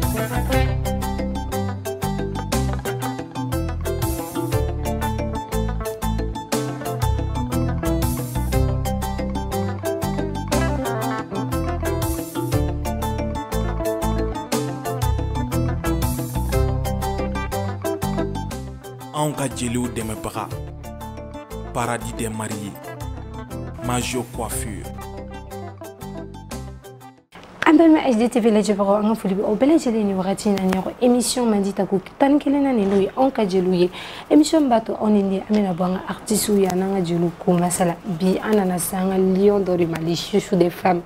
Anw ka jeliw dɛmɛbaga Paradis des mariés Major Coiffure. Ambelma HDTV lajibaro anga fulibi o bele jeli ni wakati na nyoro émission mandita ku tan kelena ni loyi on ka jeluye émission bato on ni amena banga artiste ya nanga jelu ko masala bi anana sanga lion d'or du Mali, chouchou des femmes.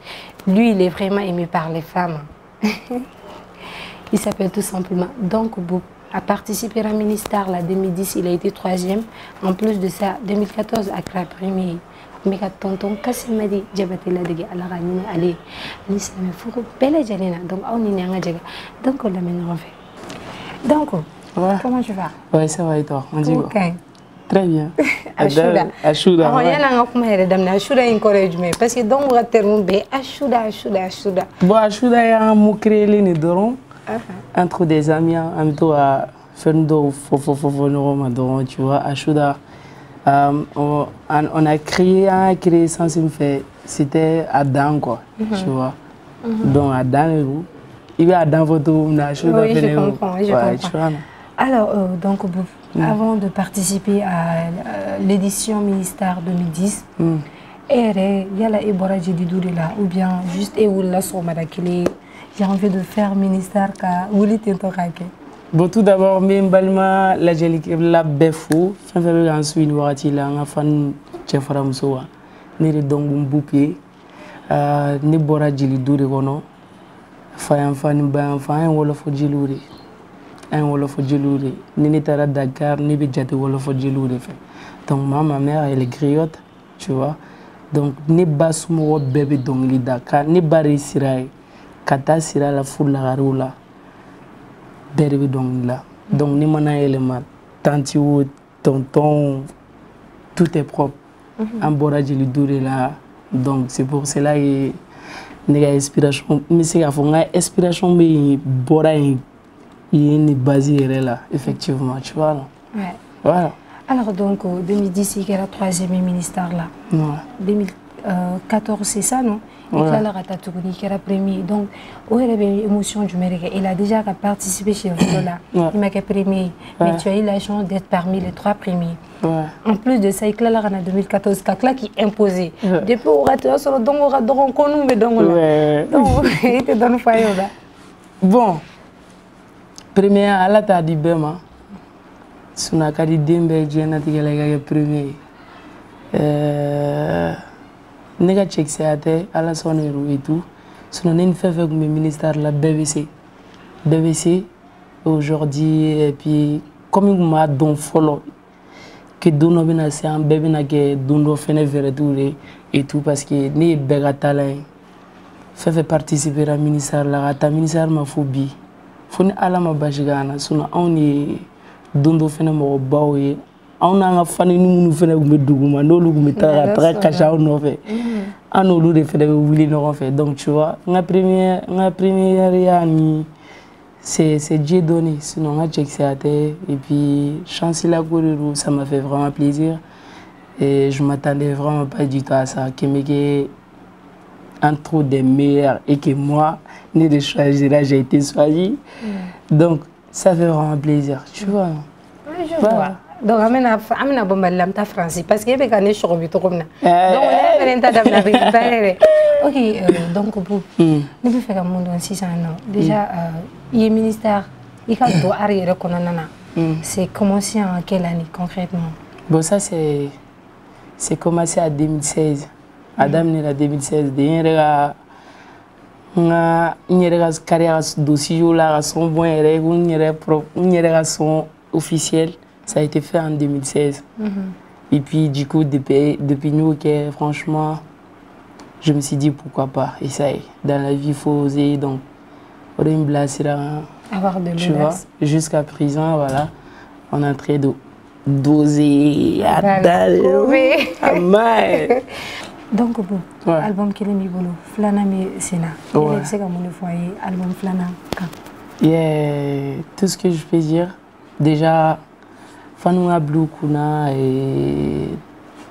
Lui il est vraiment aimé par les femmes. Il s'appelle tout simplement Donc Boub. A participé à Ministar la 2010, il a été 3e. En plus de ça, 2014 Accra premier. Mais quand tonton Kassim Madi Djabatela de Alarani Ali, Alissa me faut belle jalena. Donc on y est en Djaga. Donc on l'a mené en fait. Donc comment tu vas? Ouais, ça va et toi? On dit ok. Très bien. Ashuda. Ashuda. On y a un peu de dame. Ashuda encouragement parce que donc on va terminer. Ashuda. Bon, Ashuda est un mot créé les dorons. Entre des amis, en même temps, tu vois, Ashuda, on a créé sans me faire, c'était Adam, quoi, tu vois. Donc, Adam, il y a Adam, votre Ashuda. Oui, je comprends. Alors, donc, avant de participer à l'édition Ministar 2010, il y a la Ebora Djididou-là, ou bien juste Eoula Somadakile. J'ai envie de faire ministère ka wuli tento kake. Bon, tout d'abord, même balma la jelique la befou, fin février ensuite warati la nga fan chefara musowa. Ni de dongum boupier, ni bora jili dure kono. Fayam fan ba fan wala fo jiluri. Un wala fo jiluri. Ni tara Dakar ni bi jati wala fo jiluri fait. Donc ma mère elle est griotte, tu vois. Donc ni basumo bébé dongli Dakar, ni bari sirai. Kata sira la foule la garoula berbe donc là donc ni mana élément tanti ou tonton tout est propre en boraji le doure là donc c'est pour cela que nega inspiration mais c'est à fond inspiration mais bora il est basé là effectivement tu vois là. Ouais. Voilà. Alors donc 2010 il y a la 3e ministère là. Ouais. 2014 c'est ça non? Et là, la Ratatouni qui est la première. Donc, où est l'émotion du mérite? Il a déjà participé chez vous là. Il m'a premier. Mais tu as eu la chance d'être parmi les 3 premiers. En plus de ça, il a en 2014, Kakla qui imposé. Depuis au Rato, sur le don, on a connu mais donc là. Donc, il te donne foyer là. Bon, première à la table du Bema. Sunakari Dembe, Jenna, premier. Nega check c'est à la sonnerie et tout. Sinon, on fait avec mes ministères la BBC. BBC, aujourd'hui, et puis, comme il m'a donné follow, que Duno Bina c'est un bébé qui Duno fait et tout, parce que ni Begatala fait participer à ministère la ministère ma phobie. Faut ni ala ma bajigana, sinon, on est Duno fait mon baoui. On a un fan nous fait le document, nous le mettons très caché au nové. On nous le fait de Willy nous fait. Donc tu vois, la première année, c'est Dieu donné. Sinon on a checké ça et puis chance la couleur, ça m'a fait vraiment plaisir. Et je m'attendais vraiment pas du tout à ça. Que mes entre des meilleurs et que moi, ni de choisir là, j'ai été choisi. Donc ça fait vraiment plaisir, tu vois. Oui, je vois. Donc, amena bombal lam ta français parce que y a des choses donc on est fait ok donc pour nous faire un monde en 6 ans déjà il est ministère il a doit arrière qu'on nana c'est commencé en quelle année concrètement? Bon ça c'est commencé en 2016 Adam né en 2016 derrière nga carrière dossier là son bon une son officiel. Ça a été fait en 2016. Et puis, du coup, depuis nous, franchement, je me suis dit pourquoi pas. Et ça y est, dans la vie, il faut oser. Donc, on a une place là. Avoir de tu vois, jusqu'à présent, voilà. On est en train d'oser. Donc, album qui est mis boulot, Flana mais Sena. C'est comme on le foyer, album Flana. Tout ce que je peux dire, déjà, Fanouga Blue Kuna et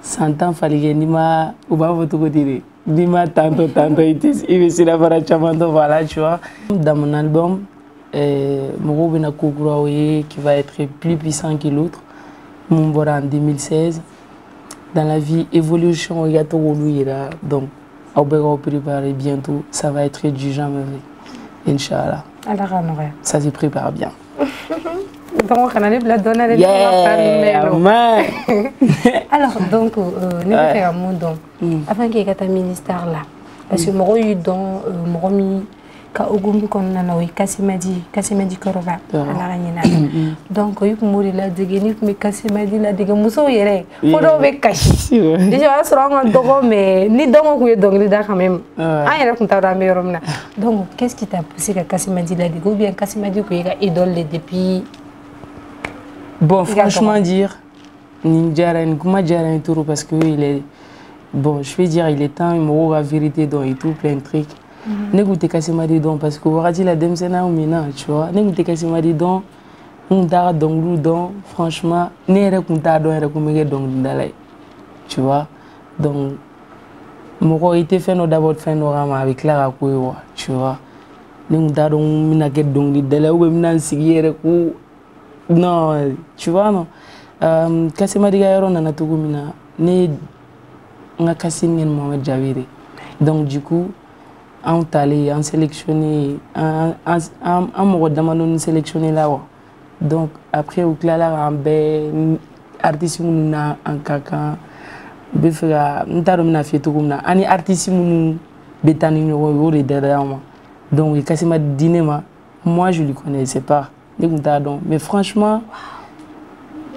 100 ans fallait Nima ou pas votre côté. Nima tanto, il veut la faire voilà, tu vois. Dans mon album, Moro Bena Koukouraoye qui va être plus puissant que l'autre, Mumbora en 2016. Dans la vie, évolution, il y a tout donc, on va préparer bientôt, ça va être du jamais vrai. Inch'Allah. Ça se prépare bien. Donc, on a la donne à alors, donc, nous faire un mot avant qu'il y ait un ministère là. Parce que moi, eu dans Moromi, Kaogumi, qu'on a eu Kassimadi Koroba, à la Ranina. Donc, il faut mourir là, de gagner, mais Kassimadi là, de gagner, Mousso Yere. Faut donc cacher. Déjà, on se rend un dogo, mais ni dogo, ou donc, les quand même. Ah, il y a un meilleur. Donc, qu'est-ce qui t'a poussé à Kassimadi là, de gagner, ou bien Kassimadi, qui est idole depuis. Bon, franchement dire, parce que il est, bon, je vais dire, il est temps, il me la vérité dans et tout, plein de trucs. N'écoutez Kassimadi donc, parce que vous avez la dème, c'est là où tu vois. N'écoutez Kassimadi donc, on t'a donc, franchement, n'est-ce pas tu vois. Donc, mon été fait d'abord fait avec la Kouéwa, tu vois. Nous avons donc des délais où nous avons non, tu vois, non. Kassimadi Gaïron n'a tout comme né, on a Kassimien Mohamed Javiri. Donc, du coup, on est allé, on sélectionné, on m'a demandé de sélectionner là. Donc, après, au clair, on a artiste en caca, befra, on a fait tout comme ça. On est artiste bétani derrière moi. Donc, Kassimadi Dinema, moi, je ne le connaissais pas. Mais franchement,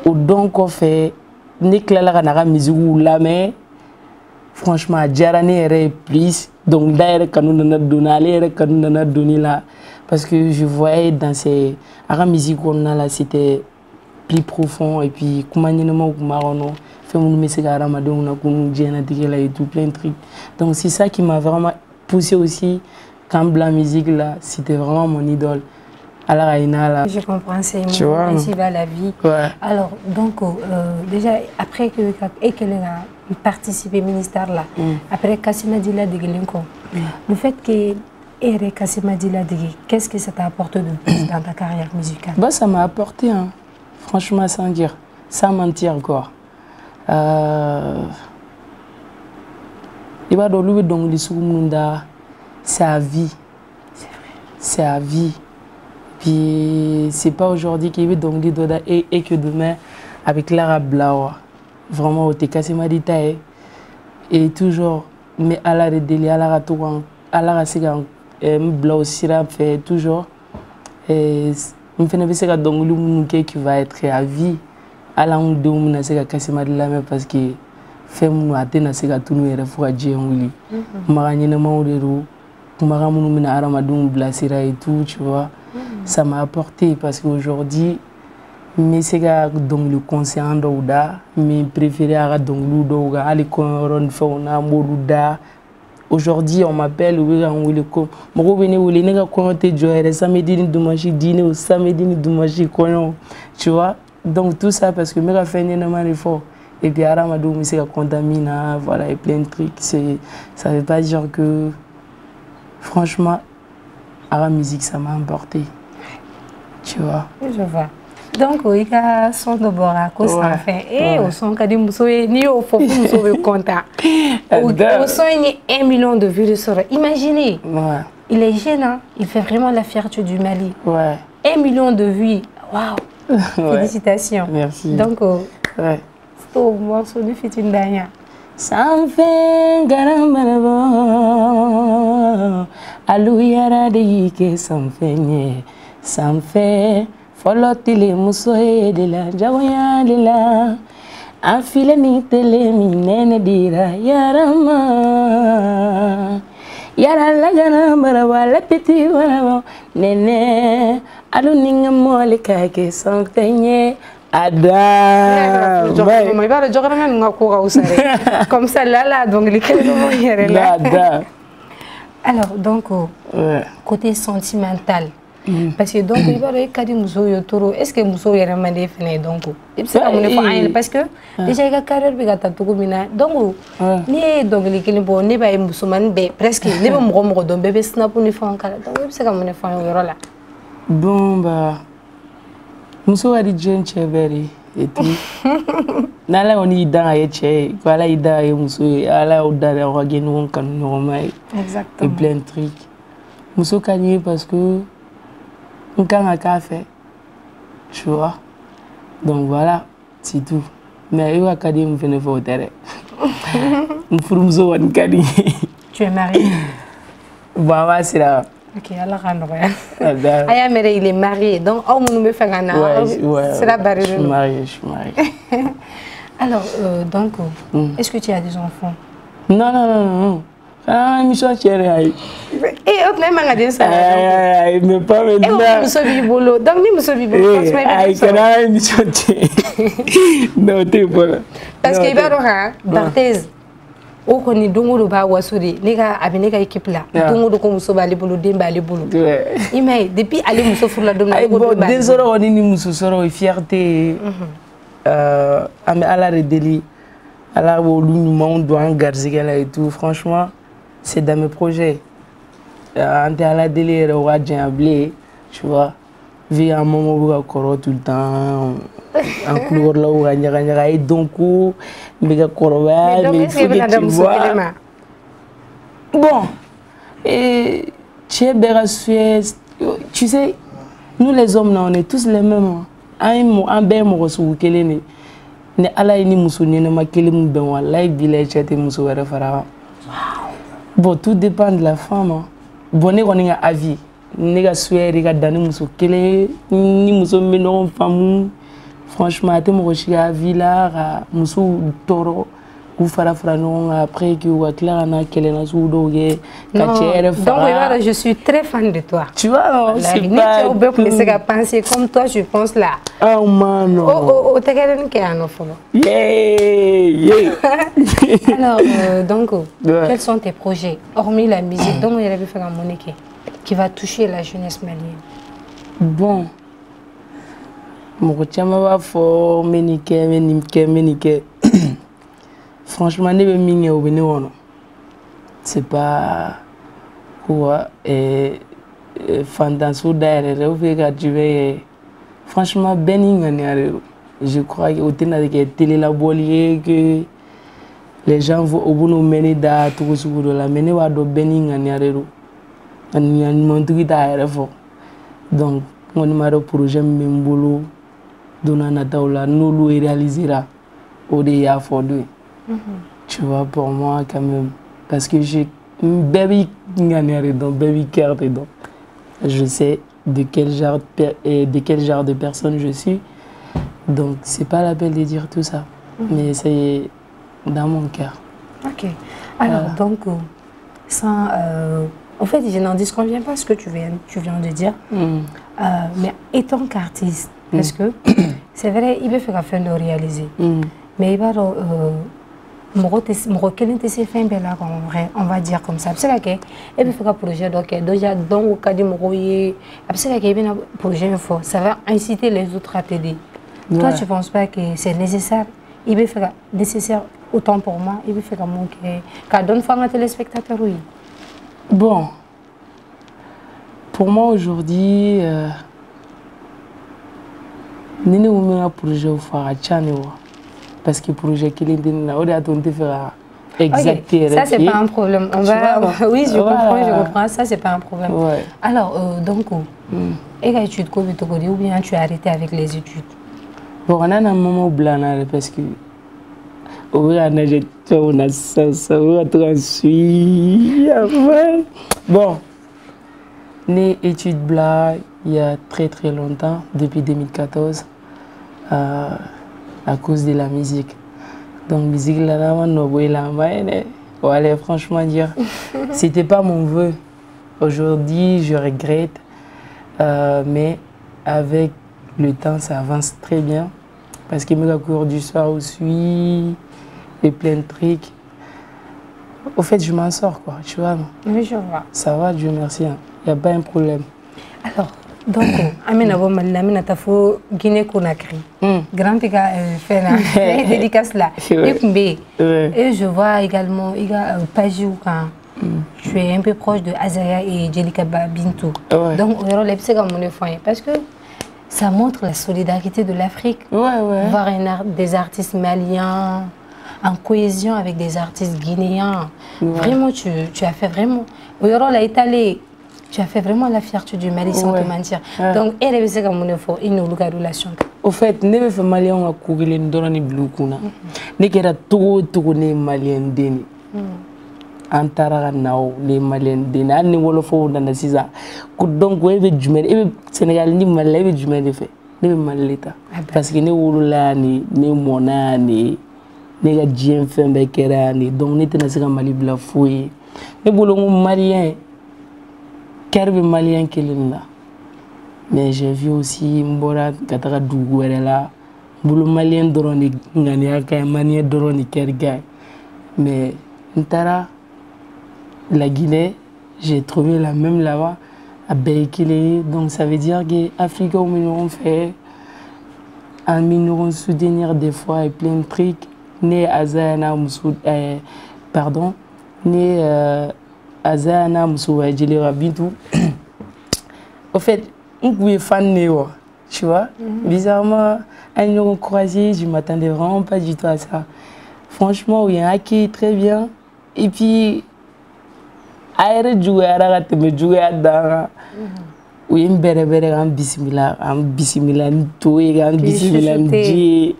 au don qu'on fait, ni que la musique ou la mais franchement, Djarane est plus. Donc, d'ailleurs, quand nous avons donné là, parce que je voyais dans ces musiques qu'on a là, c'était plus profond. Et puis, comment on fait mon message à Ramadan, on a et tout, plein de trucs. Donc, c'est ça qui m'a vraiment poussé aussi. Quand la musique là, c'était vraiment mon idole. Alors, je comprends, c'est ainsi va la vie. Ouais. Alors, donc, déjà, après qu'elle a participé au ministère là, après Kassimadi là de Gelinko, le fait que Kassimadi là de qu'est-ce que ça t'a apporté de plus dans ta carrière musicale? Bah, ça m'a apporté, hein. Franchement, sans dire, sans mentir quoi. Il va dans le donc c'est à vie. C'est à vie. Puis c'est pas aujourd'hui qu'il veut donc et que demain avec l'arabe là vraiment au Kassimadi taille et toujours mais à la redéli à la ratour à la rasigan blau sira fait toujours et me fait ne donc le qui va être à vie à la on de mon c'est Kassimadi là mais parce que fait mon atteindre c'est que tout nous est réfugié on lui marani na maudero maramu mina aramadou blasira et tout tu vois. Ça m'a apporté parce qu'aujourd'hui, c'est donc le concert d'Ouda, mais préféré à donc l'Ouda, à l'école fauna Mouda. Aujourd'hui, on m'appelle oui on le com. Moi venez où les nègres compter jouer samedi ni dimanche dîner au samedi ni dimanche tu vois. Donc tout ça parce que mes gars fait énormément d'efforts. Et puis aramadou mais c'est contamine voilà et plein de trucs. Ça veut pas dire que franchement la musique, ça m'a emporté. Tu vois. Je vois. Donc, il y a son de Borako sans fin. Et au son de Moussoé, ni au fond, Moussoé content. Au son, il y a 1 million de vues de soirée. Imaginez. Ouais. Il est jeune, hein? Il fait vraiment la fierté du Mali. Ouais. 1 million de vues. Waouh. Félicitations. Merci. Donc, ouais. c'est au morceau du Fitine Dania. Sans fin, garambarabo, aluyara de que sans fin, folotile musoe de la jagoya de la, afile ni tele mi nene dira yarama, yara la garambarabo, la petit barabo, nene, aluninga mole kake sans fin. Adam, comme ça là donc alors donc côté sentimental parce que donc il va y avoir des muso yo toro est-ce que muso yɛrɛ man di fɛnɛ donc i bɛ se ka mun de fɔ an ɲɛna parce que déjà i ka carrière bɛ ka taa cogo min na donc n'i ye dɔnkili kelen bɔ ne b'a ye musomanin bɛɛ presque ne bɛ mɔgɔ mɔgɔ dɔn bɛɛ bɛ snap ni fɛnw kala donc i bɛ se ka mun de fɔ an ye o yɔrɔ la. Bon bah muso ka di diɲɛ cɛ bɛɛ de et puis n'ala kɔni y'i dan a ye cɛ ye ko ala y'i dan a ye muso ye ala y'aw dan aw ka kɛ ɲɔgɔn kanu ɲɔgɔn ma ye. Exactement. Et plein de trucs. Muso ka di n ye parce que n kan ka k'a fɛ tu vois donc voilà c'est tout mais i ka ka di ye mun fɛnɛ fɛ o tɛ dɛ n furumuso kɔni ka di n ye. Tu es marié? Bon an b'a sira. Ok, ala ka nɔgɔya. A y'a mɛn il est marié donc aw minnu bɛ fɛ ka na sira bari don. Je suis marié. Alors donc est-ce que tu as des enfants? Non. Ah, émission chérie. Eh, ok, mais ma ça. Mais pas maintenant. Eh, muso b'i bolo. Donc ni muso b'i bolo, franchement, il va kana émission chérie. Non, t'es pas. Parce que il va donc Barthez. O koni dongo do ba wasuri ne ka abi ne ka équipe la. Dongo do ko muso ba le bolo, den ba le bolo. Il m'a depuis aller muso furla dom na ko do ba. Désolé, on est ni muso soro fierté. Ame ala redeli. Ala wolu nyuma do an garzigala et tout, franchement. C'est dans mes projets. En à la délire, tu vois. Vu un moment où je tout le temps. En couleur là où je donc, mais il faut que tu vois. Bon. Et tu sais, nous les hommes, on est tous les mêmes. Un bel mot sur lequel ne ala ni musoni ne ma kele mu ben wallahi bilay chete muso wara fara. Bon, tout dépend de la femme. Bon, on est à avis. On est à souhaiter que dans les muso kele ni muso menon femme. Franchement, tu me reçois à villa, muso toro. Ou fara non après que ou clair na kele na soudo ge. Donc je suis très fan de toi. Tu vois, c'est pas. Tu peux penser comme toi, je pense là. Oh man. Oh, t'as quelqu'un qui a un enfant. Yeah. Alors, donc, quels sont tes projets, hormis la musique, donc il y a pu faire un monique qui va toucher la jeunesse malienne? Bon, mon chama va fort, menike. Franchement, ne be mingi au Bénin, c'est pas quoi fantasou d'ailleurs, au fait que tu veux. Franchement, je crois que au télé la que les gens vont au bout de mener da tout ce que la mener va do beninganiarero. On y a une montre d'ailleurs. Donc, on m'a dit projet Mbolo, Dona Taola, nous le réalisera au DIA for deux. Tu vois, pour moi, quand même, parce que j'ai une baby gagnée dans baby carte dedans. Je sais de quel genre de personne je suis. Donc, c'est pas la peine de dire tout ça. Mais c'est dans mon cœur. Ok. Alors, donc, sans. En fait, je n'en disconviens pas ce que tu viens de dire. Mais étant qu'artiste, parce que c'est vrai, il veut faire afin de réaliser. Mais il va on va dire comme ça. C'est que il veut faire un projet donc déjà donc au cas du mourier, c'est que il y a un projet fort. Ça va inciter les autres à t'aider. Toi, tu ne penses pas que c'est nécessaire? Il veut faire nécessaire autant pour moi. Il veut faire comme que donne femme à téléspectateurs, oui. Bon, pour moi aujourd'hui, nous avons un projet au Fara parce que le projet qui est là, on a tenté de faire exactement. Ça, c'est pas un problème. On va, oui, je comprends. Ça, c'est pas un problème. Alors, donc, et les études, ou bien tu as arrêté avec les études? Bon, on a un moment blanc parce que bon, les études blancs il y a très longtemps, depuis 2014, à cause de la musique. Donc, musique là, on allait franchement dire, c'était pas mon vœu. Aujourd'hui, je regrette, mais avec le temps, ça avance très bien. Parce que mes cours du soir aussi, et plein de trucs. Au fait, je m'en sors, quoi, tu vois. Oui, je vois. Ça va, Dieu merci. Il n'y a pas un problème. Alors, Donc, Amina Bomala, Amina Tafo, Guinée-Conakry. Grand fait la dédicace là. Et je vois également, il y a Pajou quand tu es un peu proche de Azaya et Jelika Bintou. Donc, on va parce que ça montre la solidarité de l'Afrique. Voir des artistes maliens en cohésion avec des artistes guinéens. Vraiment, tu as fait vraiment. Tu as fait vraiment la fierté du Mali sans te mentir. Donc, elle est comme une relation. Au fait, ne me fait malien à courir dans les blue kuna. Ne kera tout ne malien deni. Antara nao les malien deni. An ne wolofo dans la sisa. Donc, ouais, le jumel, et Sénégal ni malais, le jumel fait. Ne me maleta. Parce que ne wolola ni mona ni ne ga djien fait bekera ni. Donc, ne te nasika mali bla fouille. Ne bolongo malien. Kerbe malien kelina. Mais j'ai vu aussi Mbora Katara Dougouerela, Boulou malien doroni Nganiaka, malien doroni Kerga. Mais Ntara, la Guinée, j'ai trouvé la même là-bas à Beikele. Donc ça veut dire que l'Afrique, on fait un mineur soutenir des fois et plein de trucs. Né Azana Moussou, pardon, né Azana Moussou Djelira Bintou. Au fait, on pouvait fan tu vois. Bizarrement, à nous croisé, je ne m'attendais vraiment pas du tout à ça. Franchement, oui, un accueil très bien. Et puis, aïe, jouer à la me jouer à Dara. Oui, un béré, un bismillah, tout et un bismillah,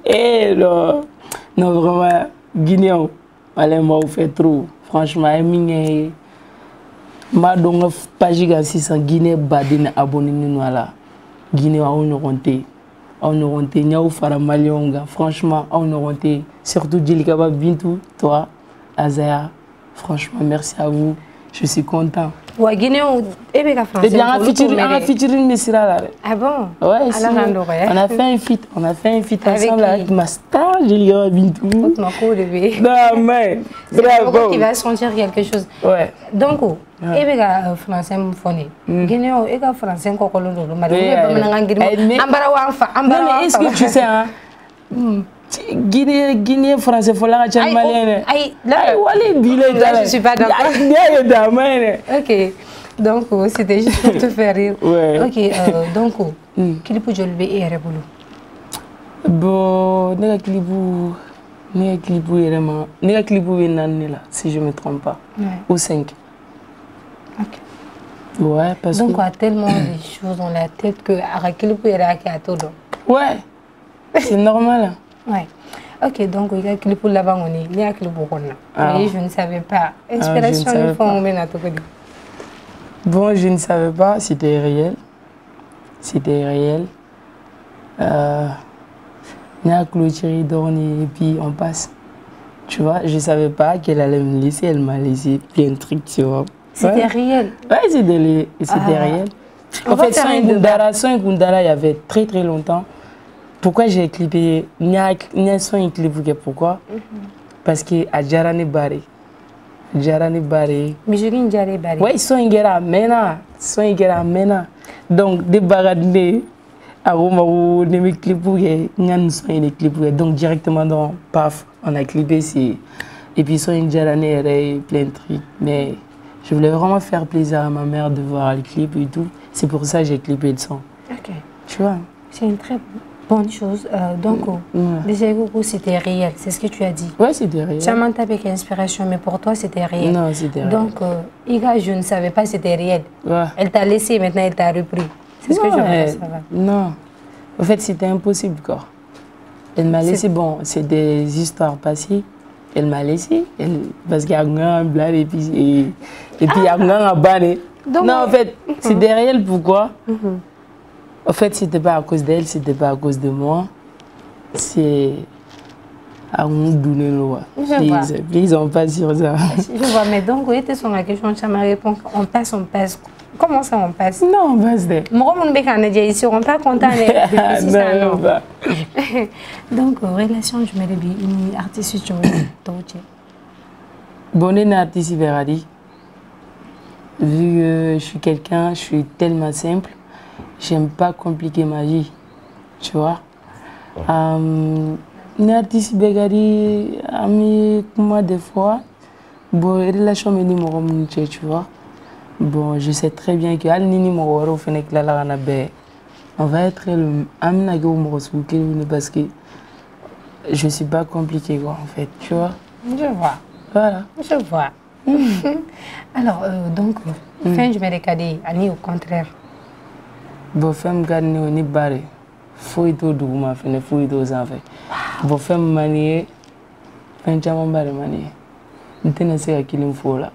eh non, non, vraiment, Guinéen, allez, moi, vous faites trop. Franchement, ma donga page ga sisan Guinée badine abonné nous là Guinée on ronté nyaw fara malionga franchement on ronté surtout Jelika Bintou toi Azaya franchement merci à vous je suis content. Ouais, Guinée, et bien français. Et bien, on a featuring Messira là. Ah bon? Ouais, on a fait un feat ensemble avec ma star, Jelika Bintou. Non, mais, bravo. Qui va sentir quelque chose. Ouais. Donc, et bien, français, mon phoné. Guinée, et bien, français, encore le nom. Non, mais est-ce que tu sais, hein? Guinée français faut la retirer malien. Je suis pas d'accord. Ok, donc c'était juste pour te faire rire. Ok, donc quel peut je le faire et bon, nega clipou si je me trompe pas, ou 5. Ok. Ouais, parce donc, a tellement de choses dans la tête que ouais, c'est normal. Ouais. Ok, donc il y a clip pour là-bas, il y a clip pour là. Et je ne savais pas. Inspiration, il faut en mettre à bon, je ne savais pas, c'était réel. C'était réel. Il y a clôturé, dormi et puis on passe. Tu vois, je ne savais pas qu'elle allait me laisser, elle m'a laissé plein de trucs, tu vois. C'était réel. Ouais, c'était réel. En fait, sans Gundara, il y avait très très longtemps. Pourquoi j'ai clippé son clip pourquoi? Parce que à Jarane Baré. Mijoline Jarane Baré. Ouais, son mena. Donc des baradnes à Romaro, des clips donc directement dans paf, on a clippé et puis son Jarane plein de trucs. Mais je voulais vraiment faire plaisir à ma mère de voir le clip et tout. C'est pour ça que j'ai clippé le son. Ok. Tu vois? C'est une très bonne chose. Donc, déjà, c'était réel, c'est ce que tu as dit. Oui, c'était réel. Tu as monté avec inspiration, mais pour toi, c'était réel. Non, c'était réel. Donc, Iga, je ne savais pas c'était réel. Ouais. Elle t'a laissé, maintenant elle t'a repris. C'est ce que je veux savoir. Non. En fait, c'était impossible, quoi. Elle m'a laissé, bon, c'est des histoires passées. Elle m'a laissé, parce qu'il y a un blanc et puis il y a un banné. Non, en fait, c'était réel, pourquoi? En fait, c'était pas à cause d'elle, c'était pas à cause de moi. C'est à nous donner le droit. Please, on passe sur ça. Je vois, mais donc, oui, tu la question, tu m'as répondu, on passe. Comment ça, on passe? Non, on passe de. Moi, on ici, on pas content de non. Donc, relation, je me dis, une artiste, tu me bonne artiste, Veradi. Vu que je suis quelqu'un, je suis tellement simple. j'aime pas compliquer ma vie, tu vois. Les artistes bégari, amis, moi des fois, bon, relation me dit mon tu vois. Bon, je sais très bien que al nini mo waro fene kla la na be. On va être amina go mo parce que je suis pas compliqué quoi en fait, tu vois. Je vois. Voilà. Je vois. Alors, donc, fin du mercredi, ani au contraire. Bon, femme garni on est barré. Faut y tout douma fene, faut y tout ça fait. Bon, femme manier, fin jamais barré manier. N'tene se qu'il me faut là.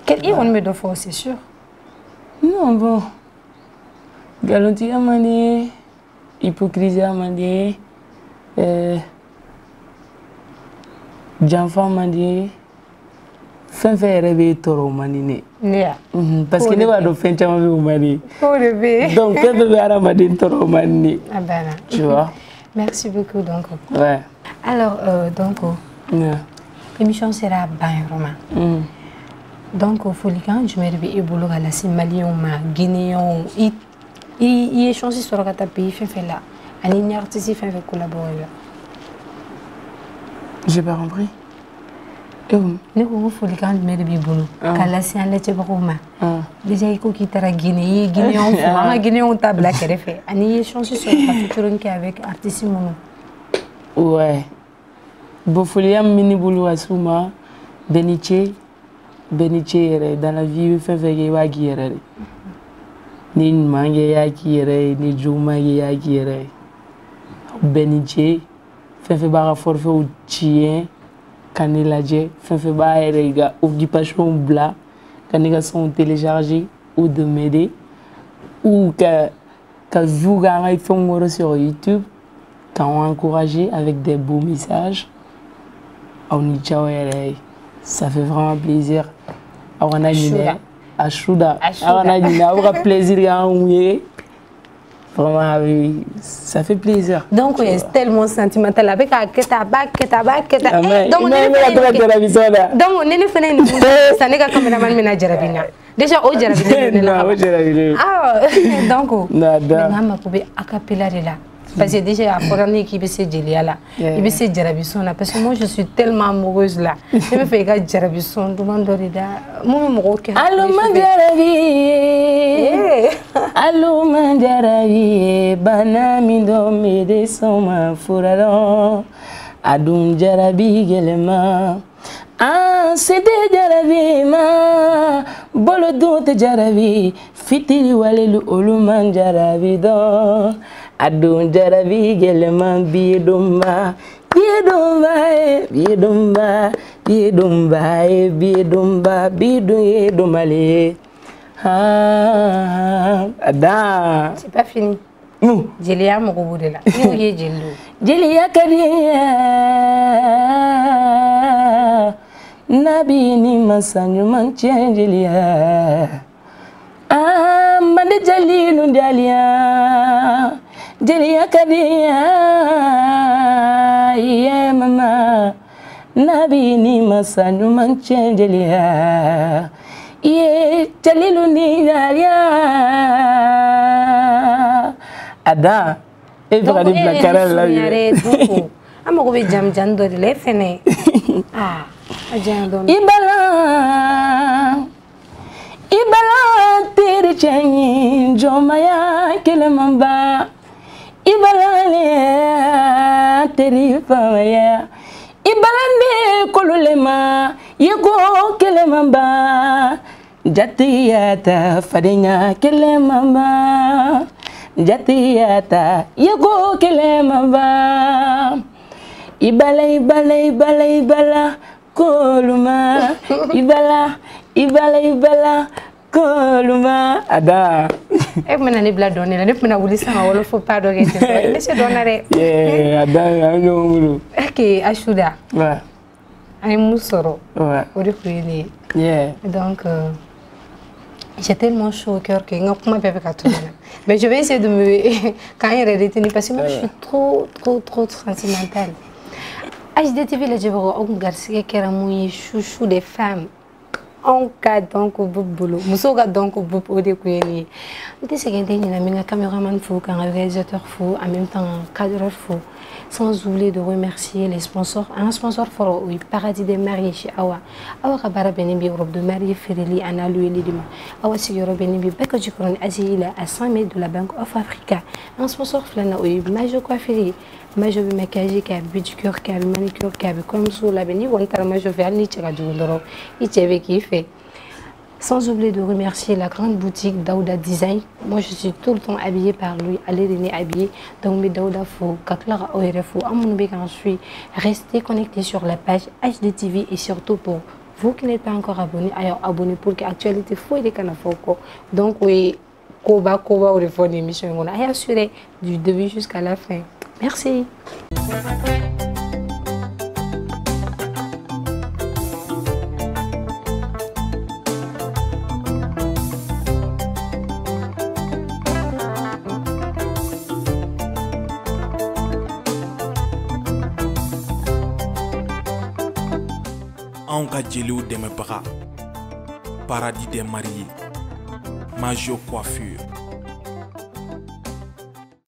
Quel est on me donne fort, c'est sûr. Non, bon. Galanterie à manier, hypocrisie à manier, j'enfant manier. Fin fait rêver toro manine. Parce que ne va de fin chama au mani. Donc fait bébé ara madine toro manine. Ah ben là. Tu vois. Merci beaucoup donc. Ouais. Alors donc l'émission sera bien vraiment. Donc au Folican je me réveille et boulot à la Malien ma Guinéen il échange sur le pays fait là. Un artiste fait collaborer. J'ai pas compris. Ne ko foli kan mere bi bolo kala si an lete bakoma déjà iko kitara Guinée Guinéen fo Guinéen ta black refe ani chance sur la featuring avec artiste mono ouais bo foli am mini bolo asuma beniche dans la vie fait veiller wa guerre ni mange ya guerre ni juma ya guerre beniche fait bara forfait ou chien Kaniladje, fait ba occupation bla, kaniga sont téléchargés ou de m'aider ou que vous gagnez font sur YouTube, quand encouragé avec des beaux messages, on y ça fait vraiment plaisir. On a dit à Chouda, on a dit on a plaisir à ouiller. Vraiment, oui, ça fait plaisir. Donc, c'est tellement sentimental. Avec un ketaba. Donc, on est déjà, au Jarabina. Ah, donc, nada. Parce que déjà, à Forani qui veut se dire là, il veut se Jarabisson là. Parce que moi, je suis tellement amoureuse là. Je me fais gagner Jarabisson, demande Dorida. Moi, mon roquet. Allô, Mandjarabi. Allô, Mandjarabi. Banami do me de soma furalo. Adum Jarabi gelema. Ah, c'était Jarabi ma. Bolo doute Jarabi. Fitiri walelu oluman Jarabi do. Adum Jarabi gelema bidumba. Bidumba, bidumale. Ah, ada. C'est pas fini. Jelia Mourou de là. Jelia Kadia. Nabi ni masanyu manchen Jelia. Ah, mande Jalilu Jalia. Jelia Kadia. Yeah, mama. Nabi ni masanyu manchen Jelia. Yeah, Jalilu ni Jalia. Ada, et vous allez la carrière là. I'm going to jam jando de l'effet. Ah, Ibala, tere chanyi, jomaya kelemamba. Ibala le, tere famaya. Ibala ne kolulema, yego kelemamba. Jatiyata fadenya kelemamba. Jatiyata yego kelemamba. Ibala koluma. Ibala koluma. Ada. Eh mana ni bla donner, ni mana wuli sama wala faut pas doger. Laissez donner. Yeah, ada ngomulu. Ok, Ashuda. Ouais. Ay musoro. Ouais. Odi fuyini. Yeah. Donc j'ai tellement chaud au cœur que mais je vais essayer de me quand il est retenu parce que moi je suis trop sentimentale. HDTV le Djibouti on garcia qui est mon chouchou des femmes. on ka donc bolo muso ka donc o de kuyeni n'était ce que t'es na caméraman fou un réalisateur fou en même temps un cadreur fou sans oublier de remercier les sponsors un sponsor fort oui Paradis des mariés chez Awa kabara benibi robe de mariée Fereli ana lui lidima Awa siguro benibi beka jikron azila à 100 mètres de la Bank of Africa un sponsor flana oui Majo coifferie Majo maquillage qui a pédicure qui a manicure qui a comme sous la beni on t'a Majo faire ni tira du ndoro il qui fait. Sans oublier de remercier la grande boutique Daouda Design. Moi, je suis tout le temps habillée par lui. Allez, René habillée. Donc, mais Daouda Fou, Kaklara Oerefou, Amounoubi, quand je suis resté connecté sur la page HDTV et surtout pour vous qui n'êtes pas encore abonnés, alors abonnez pour que l'actualité fou et les canafoko. Donc, oui, Koba, au refond d'émission. On a assuré du début jusqu'à la fin. Merci. Anw ka jeliw dɛmɛbaga Paradis des mariés Majo coiffure